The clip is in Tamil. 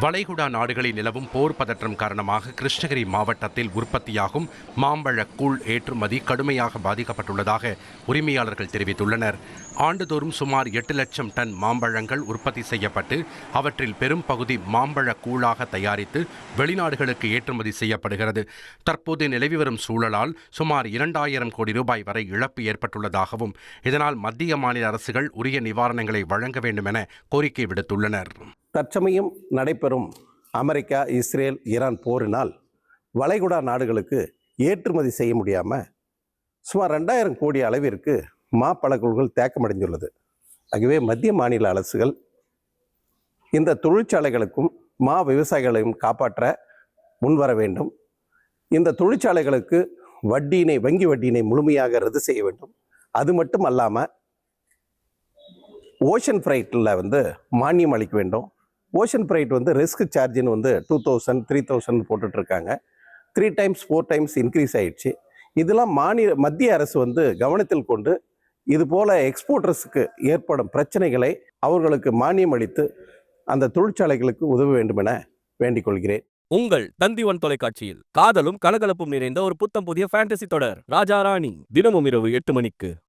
வளைகுடா நாடுகளில் நிலவும் போர் பதற்றம் காரணமாக கிருஷ்ணகிரி மாவட்டத்தில் உற்பத்தியாகும் மாம்பழக் கூழ் ஏற்றுமதி கடுமையாக பாதிக்கப்பட்டுள்ளதாக உரிமையாளர்கள் தெரிவித்துள்ளனர். ஆண்டுதோறும் சுமார் 8 லட்சம் டன் மாம்பழங்கள் உற்பத்தி செய்யப்பட்டு அவற்றில் பெரும் பகுதி மாம்பழக் கூழாக தயாரித்து வெளிநாடுகளுக்கு ஏற்றுமதி செய்யப்படுகிறது. தற்போது நிலவி வரும் சூழலால் சுமார் 2000 கோடி ரூபாய் வரை இழப்பு ஏற்பட்டுள்ளதாகவும் இதனால் மத்திய மாநில அரசுகள் உரிய நிவாரணங்களை வழங்க வேண்டும் என கோரிக்கை விடுத்துள்ளனர். தற்சமயம் நடைபெறும் அமெரிக்கா, இஸ்ரேல், ஈரான் போரினால் வளைகுடா நாடுகளுக்கு ஏற்றுமதி செய்ய முடியாமல் சுமார் 2000 கோடி அளவிற்கு மாப்பழக்கூழ்கள் தேக்கமடைந்துள்ளது. ஆகவே மத்திய மாநில அரசுகள் இந்த தொழிற்சாலைகளுக்கும் மா விவசாயிகளையும் காப்பாற்ற முன்வர வேண்டும். இந்த தொழிற்சாலைகளுக்கு வங்கி வட்டியினை முழுமையாக ரத்து செய்ய வேண்டும். அது மட்டும் அல்லாமல் ஓஷன் ஃப்ரைட்டில் மானியம் அளிக்க வேண்டும். ஓஷன் ஃப்ரைட் ரிஸ்க் சார்ஜின்னு 2000 3000 போட்டுட்ருக்காங்க. 3 times 4 times இன்க்ரீஸ் ஆயிடுச்சு. இதெல்லாம் மத்திய அரசு கவனத்தில் கொண்டு இது போல எக்ஸ்போர்ட்டர்ஸுக்கு ஏற்படும் பிரச்சனைகளை அவர்களுக்கு மானியம் அளித்து அந்த தொழிற்சாலைகளுக்கு உதவ வேண்டும் என வேண்டிக் கொள்கிறேன். உங்கள் தந்தி1 தொலைக்காட்சியில் காதலும் கலகலப்பும் நிறைந்த ஒரு புத்தம் புதிய ஃபேண்டசி தொடர் ராஜா ராணி தினமும் இரவு 8 மணிக்கு.